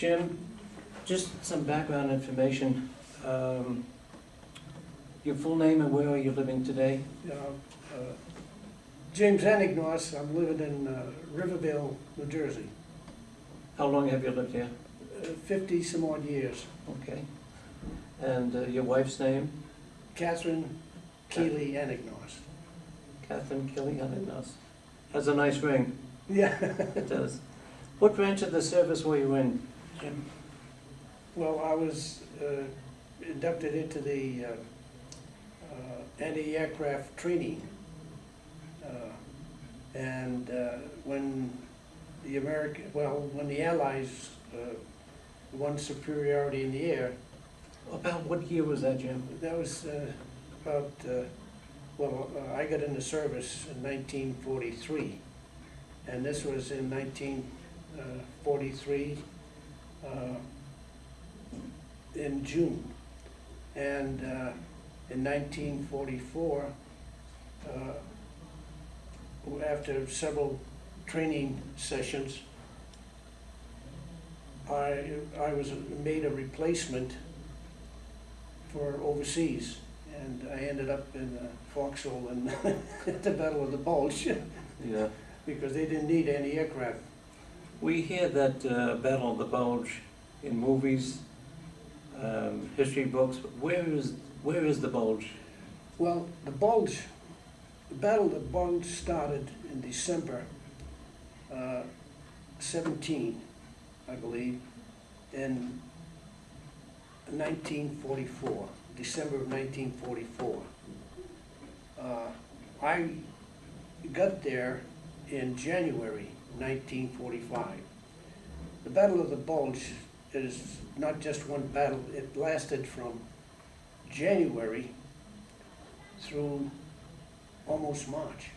Jim, just some background information. Your full name and where are you living today? James Anagnost. I'm living in Rivervale, New Jersey. How long have you lived here? 50 some odd years. Okay. And your wife's name? Catherine Keeley Anagnost. Catherine Kelly Anagnost. Has a nice ring. Yeah. It does. What branch of the service were you in, Jim? Well, I was inducted into the anti-aircraft training. And when when the Allies won superiority in the air, About what year was that, Jim? that was about, I got into service in 1943. And this was in 1943 in June. And in 1944, after several training sessions, I was made a replacement for overseas, and I ended up in a foxhole in at the Battle of the Bulge. Yeah. Because they didn't need any aircraft. We hear that Battle of the Bulge in movies, history books. Where is the Bulge? Well, the Battle of the Bulge started in December 17, I believe, in 1944, December of 1944. I got there in January 1945. The Battle of the Bulge is not just one battle. It lasted from January through almost March.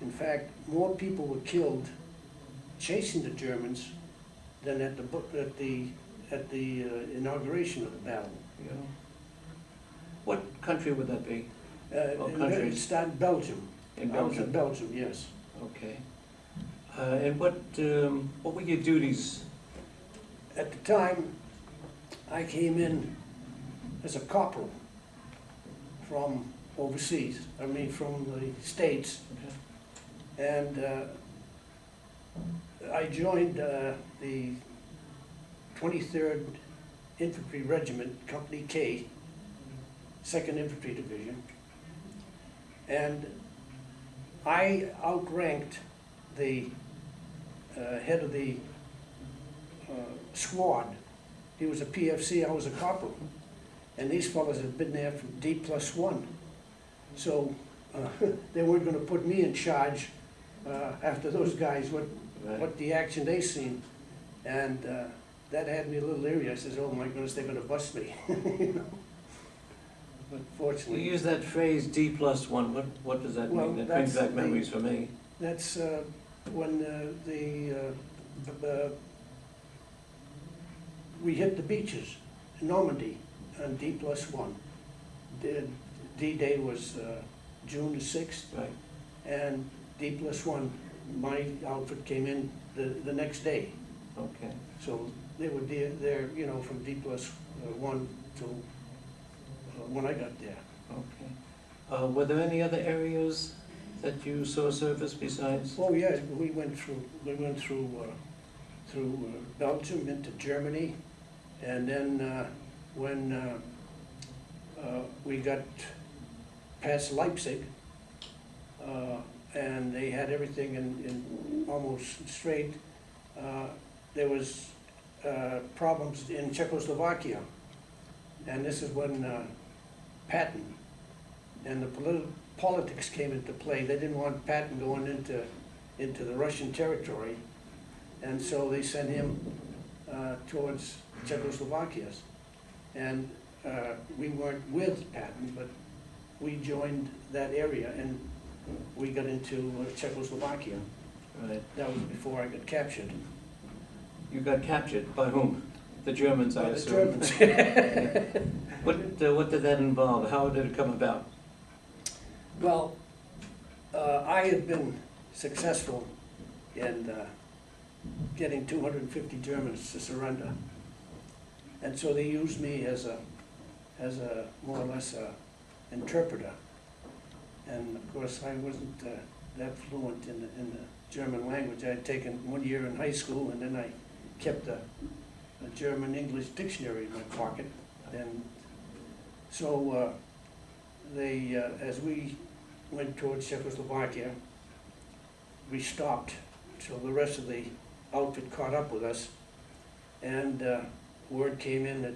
In fact, more people were killed chasing the Germans than at the inauguration of the battle. Yeah. What country would that be? What It countries? started Belgium. In I was Belgium. in Belgium, yes. Okay. And what were your duties? At the time, I came in as a corporal from overseas, from the States, Okay. and I joined the 23rd Infantry Regiment, Company K, 2nd Infantry Division, and I outranked the head of the squad. He was a PFC, I was a corporal. And these fellows had been there from D+1. So they weren't going to put me in charge after those guys, what the action they seen. And that had me a little leery. I says, oh my goodness, they're going to bust me. You know? But You fortunately, use that phrase D+1. What does that Well, mean? That brings that's back memories for me. that's when we hit the beaches in Normandy on D+1. D-Day was June the 6th, Right. and D+1, my outfit came in the next day. Okay. So they were there, you know, from D+1 till when I got there. Okay. Were there any other areas that you saw service besides? Oh yeah, we went through Belgium into Germany, and then when we got past Leipzig, and they had everything in almost straight, there was problems in Czechoslovakia, and this is when Patton and the politics came into play. They didn't want Patton going into the Russian territory, and so they sent him towards Czechoslovakia. And we weren't with Patton, but we joined that area, and we got into Czechoslovakia. Right. That was before I got captured. You got captured by whom? The Germans, I By the assume. Germans. What did that involve? How did it come about? Well, I had been successful in getting 250 Germans to surrender. And so they used me as a more or less a interpreter. And of course, I wasn't that fluent in the German language. I had taken 1 year in high school, and then I kept a German-English dictionary in my pocket. And so as we went towards Czechoslovakia, we stopped till the rest of the outfit caught up with us, and word came in that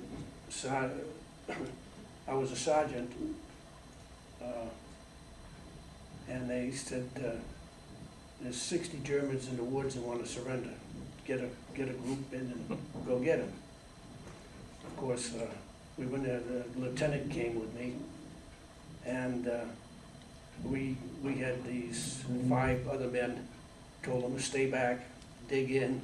I was a sergeant, and they said there's 60 Germans in the woods that want to surrender. Get a group in and go get them. Of course, we went there. The lieutenant came with me, and we had these 5 other men. Told them to stay back, dig in,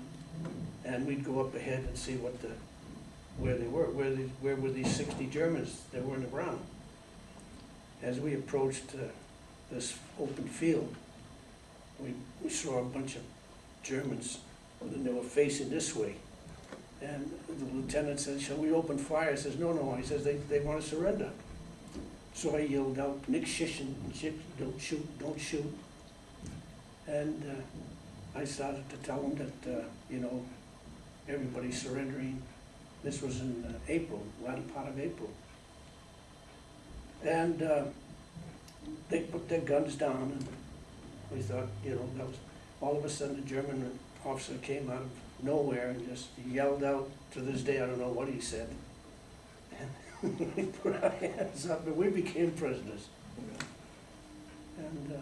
and we'd go up ahead and see where they were. Where were these 60 Germans that were in the ground? As we approached this open field, we saw a bunch of Germans, and they were facing this way. And the lieutenant said, "Shall we open fire?" I says, "No." He says, they want to surrender." So I yelled out, "Nick Shishin, don't shoot, don't shoot." And I started to tell them that, everybody's surrendering. This was in April, latter part of April. And they put their guns down, and we thought, that was, all of a sudden a German officer came out of nowhere and just yelled out. To this day, I don't know what he said. And we put our hands up, and we became prisoners. And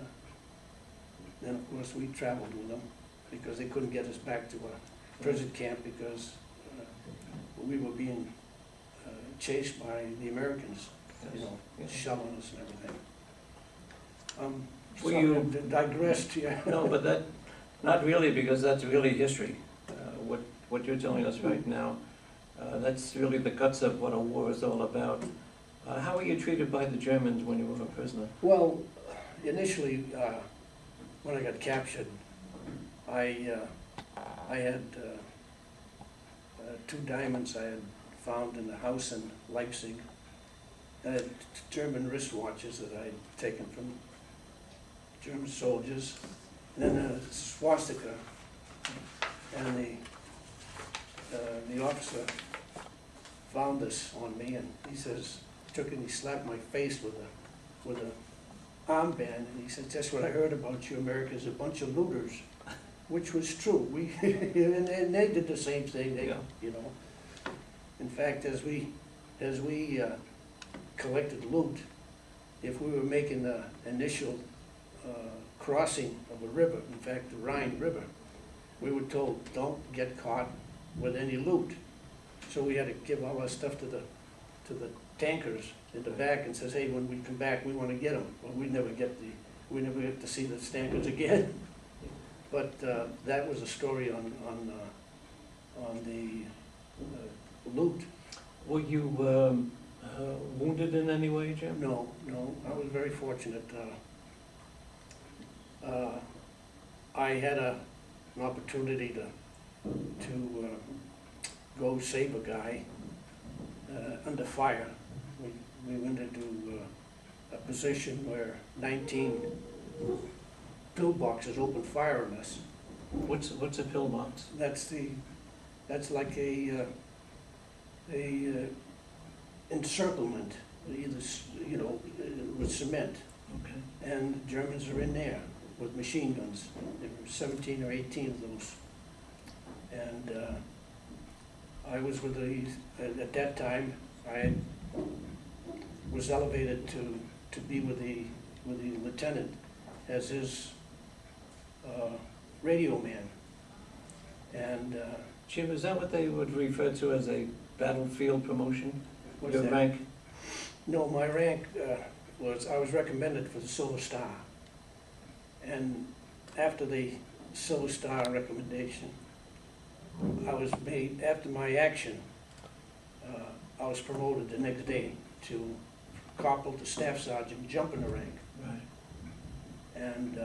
then, of course, we traveled with them because they couldn't get us back to a prison camp because we were being chased by the Americans, shelling us and everything. Were So you- I digressed here. No, but that, not really, because that's really history. What you're telling us right now, that's really the guts of what a war is all about. How were you treated by the Germans when you were a prisoner? Well, initially, when I got captured, I had 2 diamonds I had found in a house in Leipzig. I had German wristwatches that I had taken from German soldiers, and then a swastika. And the officer found this on me, and he says, took it and he slapped my face with a armband, and he said, "That's what I heard about you Americans, a bunch of looters," which was true. And they did the same thing. They, In fact, as we collected loot, if we were making the initial crossing of a river, in fact, the Rhine River, we were told, "Don't get caught with any loot." So we had to give all our stuff to the tankers in the back and says, "Hey, when we come back, we want to get them." Well, we never get to see the tankers again. But that was a story on the loot. Were you wounded in any way, Jim? No, I was very fortunate. I had an opportunity to go save a guy under fire. We went into a position where 19 pillboxes opened fire on us. What's a pillbox? That's like a encirclement, either with cement. Okay. And the Germans are in there with machine guns. There were 17 or 18 of those. And I was with at that time, I was elevated to be with the lieutenant as his radio man. And Jim, is that what they would refer to as a battlefield promotion? what's Your that? rank? No, my rank I was recommended for the Silver Star. And after the Silver Star recommendation, I was made, after my action, I was promoted the next day to corporal to staff sergeant, jump in the rank. Right. And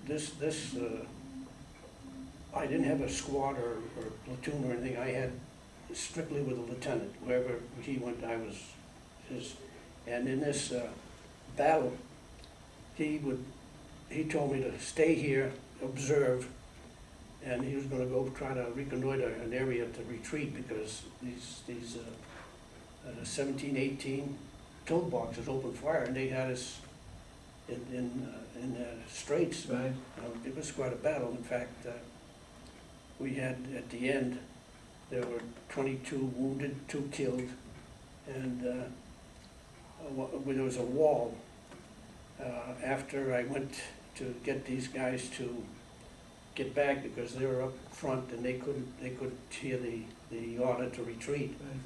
I didn't have a squad or platoon or anything. I had strictly with a lieutenant. Wherever he went, I was his. And in this battle, he told me to stay here, observe, and he was gonna go try to reconnoiter an area to retreat because these 17, 18 pillboxes opened fire and they had us in the straits. Right. It was quite a battle. In fact, we had, at the end, there were 22 wounded, 2 killed, and there was a wall. After I went to get these guys to get back because they were up front and they couldn't hear the order to retreat. Right.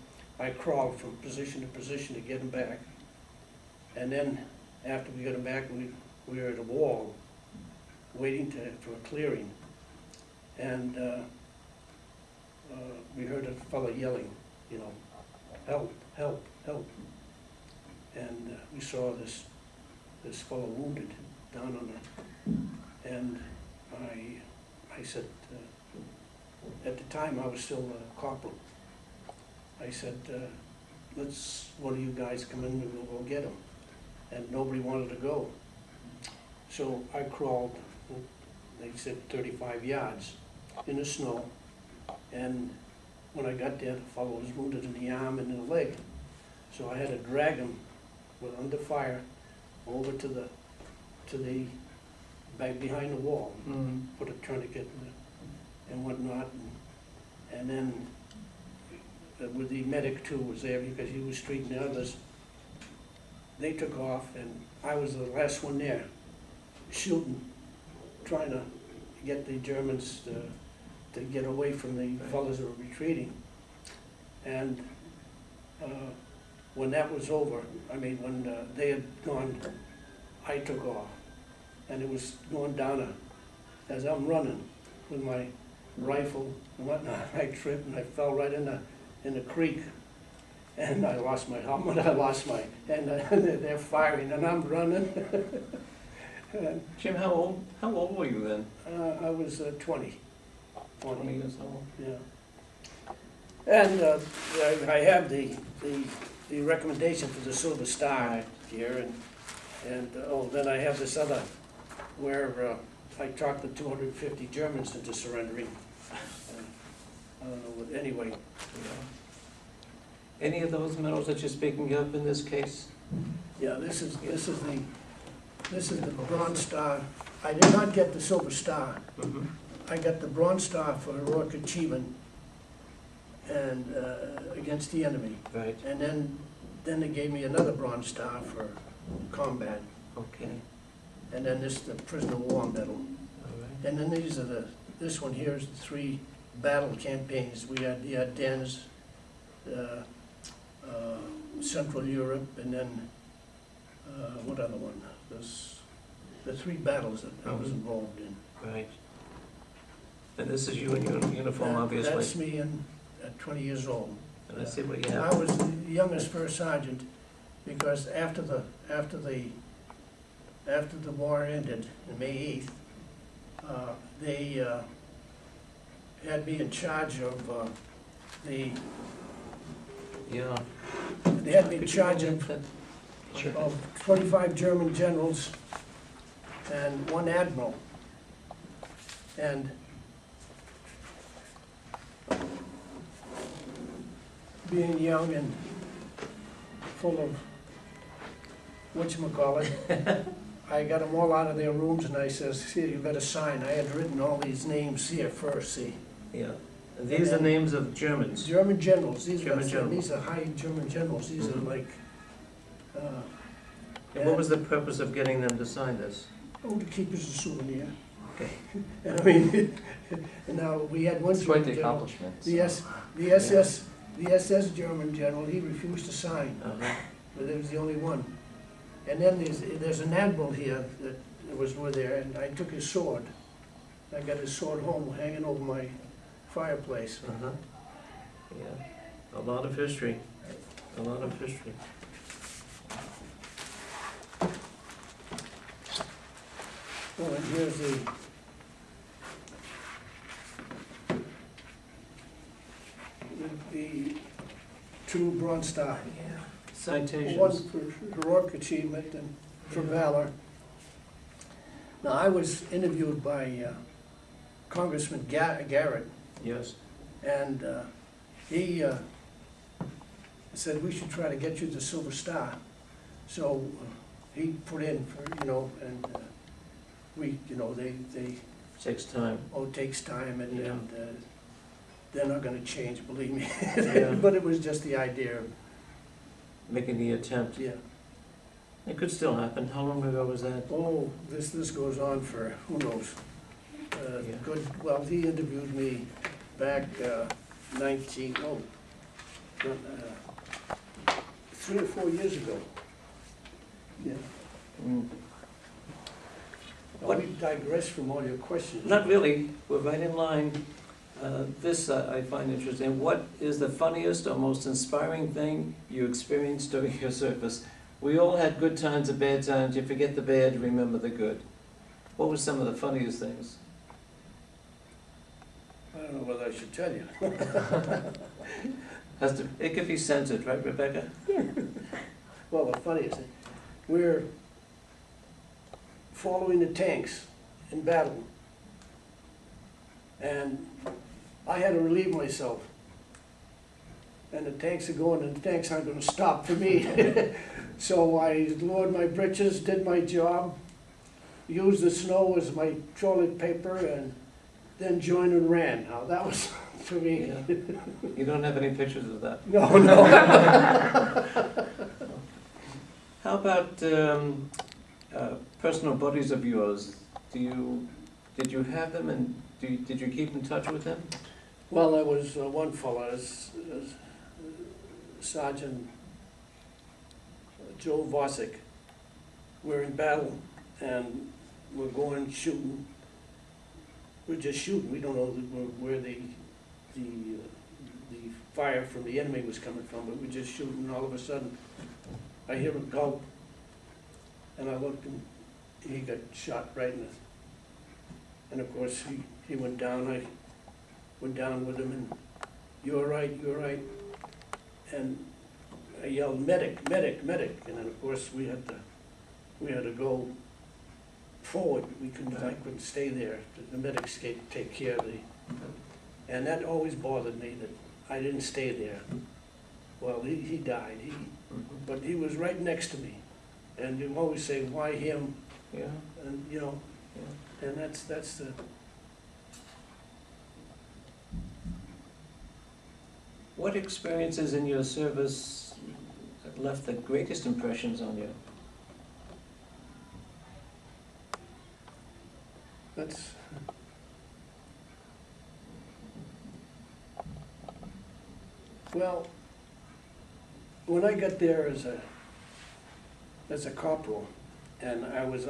I crawled from position to position to get them back. And then after we got them back, we were at a wall waiting for a clearing. And we heard a fellow yelling, you know, help, help, help. And we saw this fellow wounded down on the, and I said, at the time I was still a corporal, I said, let's, one of you guys come in and we'll go get him. And nobody wanted to go. So I crawled, they said 35 yards in the snow. And when I got there, the fellow was wounded in the arm and in the leg. So I had to drag him under fire over to the back behind the wall, put a tourniquet and whatnot. And then with the medic too was there because he was treating the others. They took off and I was the last one there, shooting, trying to get the Germans to get away from the fellows that were retreating. And when that was over, I mean, when they had gone, I took off. And it was going down as I'm running with my rifle and whatnot, I tripped and I fell right in the creek. And I lost my helmet, and they're firing and I'm running. And, Jim, how old were you then? I was 20. 20 years old. Yeah. And I have the recommendation for the Silver Star here, and then I have this other where I talked the 250 Germans into surrendering. I don't know, but anyway. Yeah. Any of those medals that you're speaking of in this case? Yeah, this is the Bronze Star. I did not get the Silver Star. Mm-hmm. I got the Bronze Star for heroic achievement and against the enemy. Right. And then they gave me another Bronze Star for combat. Okay. And then this the Prisoner of War Medal. All right. And then these are this one here is the 3 battle campaigns. We had the Ardennes, Central Europe, and then what other one? The 3 battles that I was involved in. Right. And this is you in your uniform, obviously. That's me at 20 years old. And I see what you I have. was the youngest first sergeant because after the war ended, on May 8th, they had me in charge of Yeah. they had me in Could you charge go of into- Sure. 25 German generals and 1 admiral. And being young and full of whatchamacallit, I got them all out of their rooms and I says, here, you better sign. I had written all these names here first, see. Yeah. And these are names of Germans. German generals, these German are high German generals, these are like, And what was the purpose of getting them to sign this? to keep as a souvenir. Okay. And I mean, now, we had one It's quite German the general, accomplishment. the SS German general, he refused to sign, Uh-huh. but it was the only one. And then there's an admiral here that was with there, and I took his sword. I got his sword home hanging over my fireplace. Uh-huh. Yeah. A lot of history. A lot of history. Oh, and here's the two Bronze Star. Citations. One for heroic achievement and for valor. Now, I was interviewed by Congressman Garrett, Yes. and he said we should try to get you the Silver Star. So he put in for, and we, they, Takes time. it takes time, and, Yeah. they're not gonna change, believe me. Yeah. But it was just the idea of, Making the attempt. yeah. It could still happen. How long ago was that? Oh, this goes on for, who knows? Yeah. Good, well, he interviewed me back 3 or 4 years ago. Yeah. Mm. Well, we digress from all your questions. Not really. We're right in line. This I find interesting. What is the funniest or most inspiring thing you experienced during your service? We all had good times and bad times. You forget the bad, remember the good. What were some of the funniest things? I don't know whether I should tell you. It could be censored, right, Rebecca? Well, the funniest thing, we're following the tanks in battle. And I had to relieve myself. And the tanks are going, and the tanks aren't gonna stop for me. So I lowered my britches, did my job, used the snow as my toilet paper, and then joined and ran. Now, that was, for me, Yeah. You don't have any pictures of that. no. How about personal buddies of yours? Did you have them, and did you keep in touch with them? Well, there was one fellow, Sergeant Joe Vosick. We're in battle, and we're going shooting. We're just shooting. We don't know where the fire from the enemy was coming from, but we're just shooting, and all of a sudden, I hear him go, and I looked, and he got shot right in the, and of course, he went down. I went down with him, and you're right, and I yelled, medic, medic, medic, and then of course we had to go forward. I couldn't stay there. The medics take care of and that always bothered me that I didn't stay there. Well, he died, but he was right next to me, and you always say, why him? Yeah. And Yeah. and that's the. What experiences in your service left the greatest impressions on you? That's, well, when I got there as a corporal, and I was